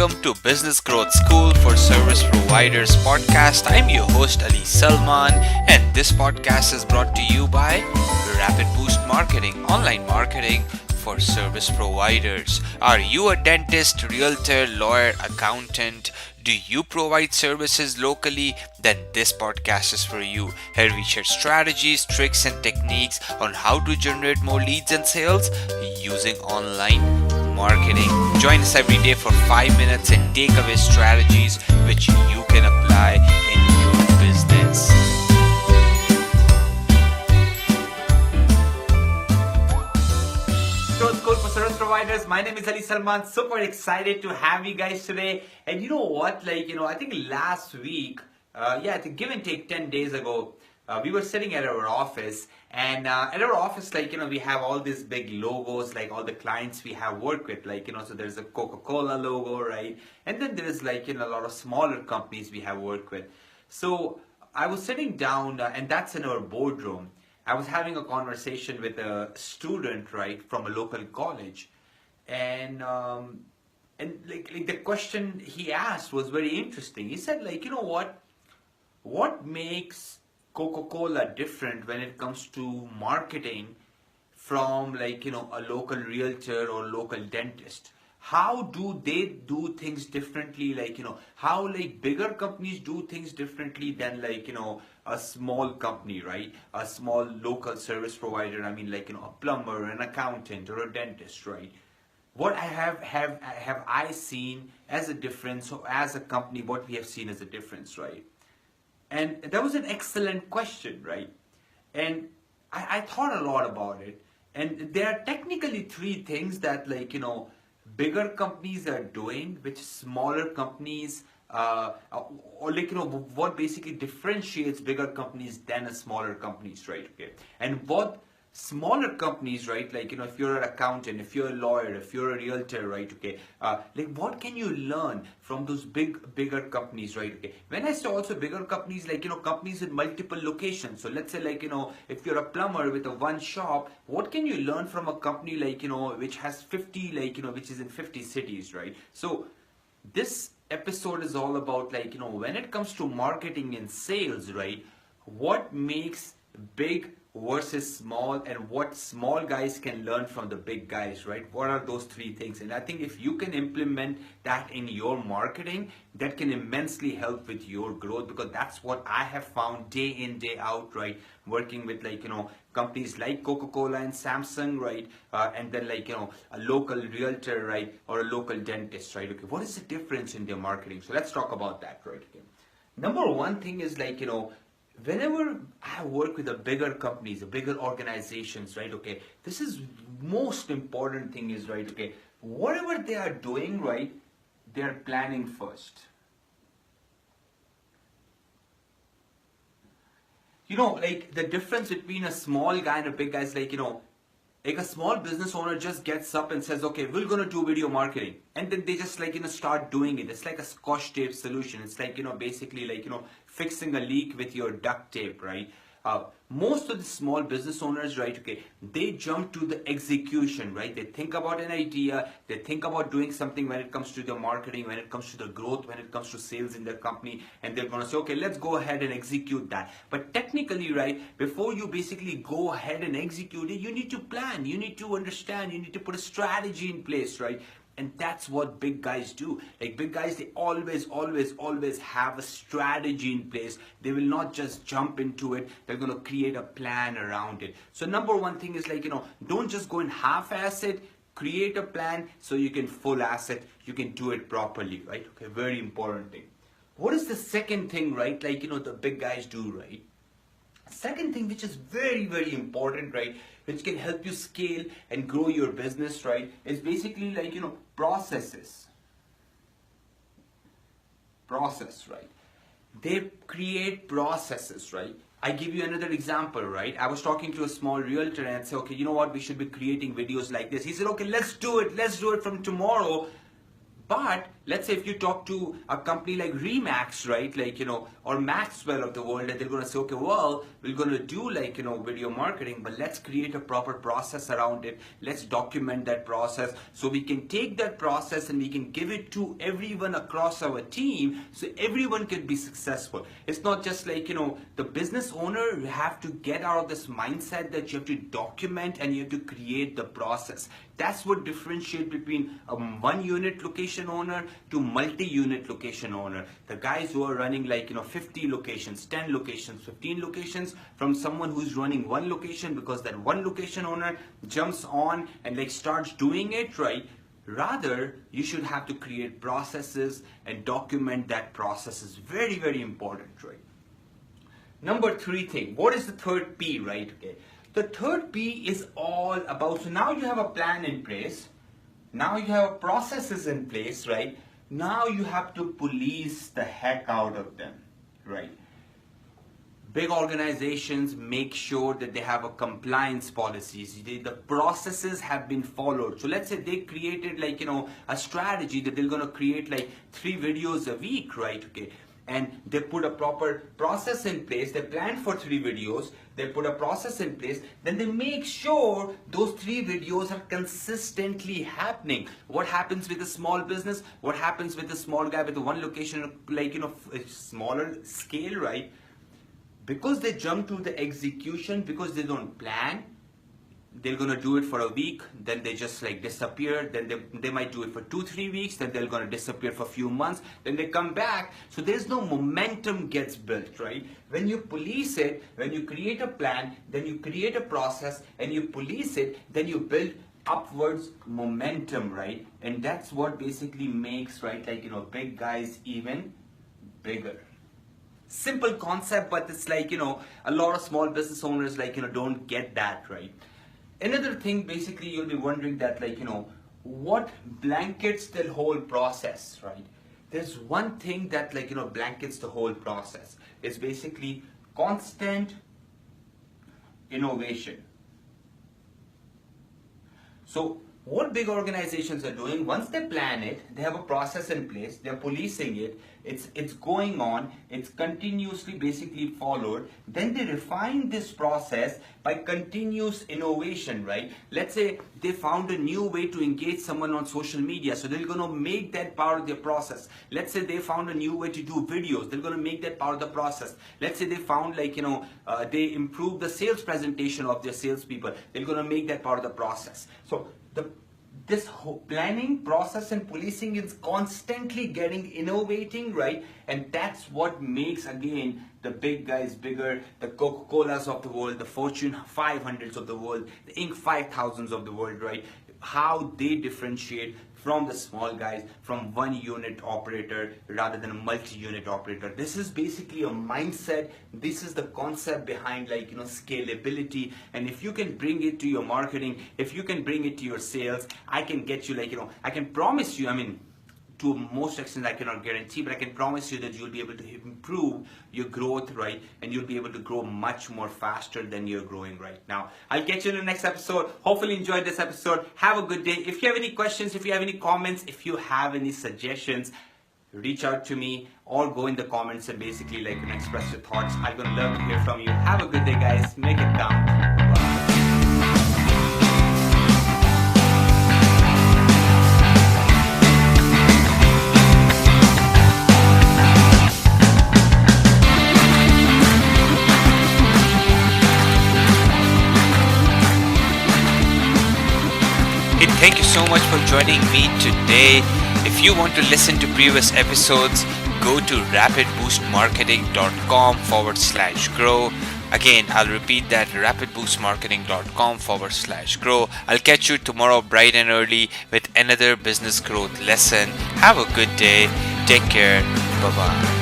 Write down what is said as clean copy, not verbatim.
welcome to Business Growth School for Service Providers podcast. I'm your host Ali Salman, and this podcast is brought to you by Rapid Boost Marketing, online marketing for service providers. Are you a dentist, realtor, lawyer, accountant? Do you provide services locally? Then this podcast is for you. Here we share strategies, tricks, and techniques on how to generate more leads and sales using online marketing. Join us every day for 5 minutes and take away strategies which you can apply in your business. Growth School for Service Providers. My name is Ali Salman. Super excited to have you guys today. And you know what? I think last week, I think give and take 10 days ago, we were sitting at our office, and at our office, we have all these big logos, like all the clients we have worked with, so there's a Coca-Cola logo, right? And then there's a lot of smaller companies we have worked with. So I was sitting down, and that's in our boardroom. I was having a conversation with a student, right, from a local college, and the question he asked was very interesting. He said, what makes Coca-Cola different when it comes to marketing from a local realtor or local dentist? How do they do things differently? How bigger companies do things differently than a small company, right? A small local service provider. I mean, a plumber, an accountant, or a dentist, right? What have I seen as a difference, or as a company, what we have seen as a difference, right? And that was an excellent question, right? And I thought a lot about it. And there are technically three things that bigger companies are doing, which smaller companies, what basically differentiates bigger companies than a smaller companies, right? Okay. And what smaller companies, right, if you're an accountant, if you're a lawyer, if you're a realtor, right, okay, what can you learn from those bigger companies, right? Okay. When I say also bigger companies, companies with multiple locations. So let's say if you're a plumber with a one shop, what can you learn from a company which has 50, which is in 50 cities, right? So this episode is all about when it comes to marketing and sales, right, what makes big versus small, and what small guys can learn from the big guys, right? What are those three things? And I think if you can implement that in your marketing, that can immensely help with your growth, because that's what I have found day in, day out, right? Working with companies like Coca-Cola and Samsung, right? And then a local realtor, right? Or a local dentist, right? Okay, what is the difference in their marketing? So let's talk about that, right? Okay. Number one thing is whenever I work with the bigger companies, the bigger organizations, right, okay, this is most important thing is, right, okay, whatever they are doing, right, they are planning first. The difference between a small guy and a big guy is a small business owner just gets up and says, okay, we're going to do video marketing. And then they just start doing it. It's like a scotch tape solution. It's basically fixing a leak with your duct tape, right? Most of the small business owners, right, okay, they jump to the execution, right? They think about an idea, they think about doing something when it comes to the marketing, when it comes to the growth, when it comes to sales in their company, and they're going to say, okay, let's go ahead and execute that. But technically, right, before you basically go ahead and execute it, you need to plan, you need to understand, you need to put a strategy in place, right? And that's what big guys do. Big guys, they always have a strategy in place. They will not just jump into it. They're going to create a plan around it. So number one thing is don't just go and half-ass it. Create a plan so you can full-ass it. You can do it properly, right? Okay, very important thing. What is the second thing, right? The big guys do, right? Second thing, which is very, very important, right, which can help you scale and grow your business, right, is basically processes. Process, right? They create processes, right? I give you another example, right? I was talking to a small realtor and I said, okay, you know what, we should be creating videos like this. He said, okay, let's do it from tomorrow. But let's say if you talk to a company like Remax, right, or Maxwell of the world, and they're going to say, okay, well, we're going to do video marketing, but let's create a proper process around it. Let's document that process so we can take that process and we can give it to everyone across our team so everyone can be successful. It's not just the business owner. You have to get out of this mindset that you have to document and you have to create the process. That's what differentiates between a one unit location owner to multi-unit location owner. The guys who are running 50 locations, 10 locations, 15 locations, from someone who's running one location because that one location owner jumps on and starts doing it, right? Rather, you should have to create processes and document that process is very, very important, right? Number 3 thing, what is the third P, right? Okay. The third P is all about, so now you have a plan in place, now you have processes in place, right? Now you have to police the heck out of them, right? Big organizations make sure that they have a compliance policies. The processes have been followed. So let's say they created a strategy that they're going to create 3 videos a week, right? Okay. And they put a proper process in place. They plan for 3 videos. They put a process in place. Then they make sure those 3 videos are consistently happening. What happens with a small business? What happens with a small guy with one location, a smaller scale, right? Because they jump to the execution, because they don't plan, they're going to do it for a week, then they just disappear, then they might do it for 2-3 weeks, then they're going to disappear for a few months, then they come back. So there's no momentum gets built, right? When you police it, when you create a plan, then you create a process and you police it, then you build upwards momentum, right? And that's what basically makes, right, big guys even bigger. Simple concept, but it's a lot of small business owners don't get that, right? Another thing, basically, you'll be wondering that what blankets the whole process, right? There's one thing that blankets the whole process. It's basically constant innovation. So what big organizations are doing, once they plan it, they have a process in place, they're policing it, it's going on, it's continuously basically followed, then they refine this process by continuous innovation, right? Let's say they found a new way to engage someone on social media, so they're going to make that part of their process. Let's say they found a new way to do videos, they're going to make that part of the process. Let's say they found they improved the sales presentation of their salespeople, they're going to make that part of the process. So this whole planning process and policing is constantly getting innovating, right? And that's what makes, again, the big guys bigger, the Coca-Colas of the world, the Fortune 500s of the world, the Inc. 5000s of the world, right? How they differentiate from the small guys, from one unit operator rather than a multi-unit operator. This is basically a mindset. This is the concept behind scalability. And if you can bring it to your marketing, if you can bring it to your sales, I can get you I can promise you, to most extent I cannot guarantee, but I can promise you that you'll be able to improve your growth, right? And you'll be able to grow much more faster than you're growing right now. I'll catch you in the next episode. Hopefully you enjoyed this episode. Have a good day. If you have any questions, if you have any comments, if you have any suggestions, reach out to me or go in the comments and basically express your thoughts. I'm gonna love to hear from you. Have a good day, guys. Make it count. Bye. Thank you so much for joining me today. If you want to listen to previous episodes, go to rapidboostmarketing.com/grow. Again, I'll repeat that, rapidboostmarketing.com/grow. I'll catch you tomorrow bright and early with another business growth lesson. Have a good day. Take care. Bye-bye.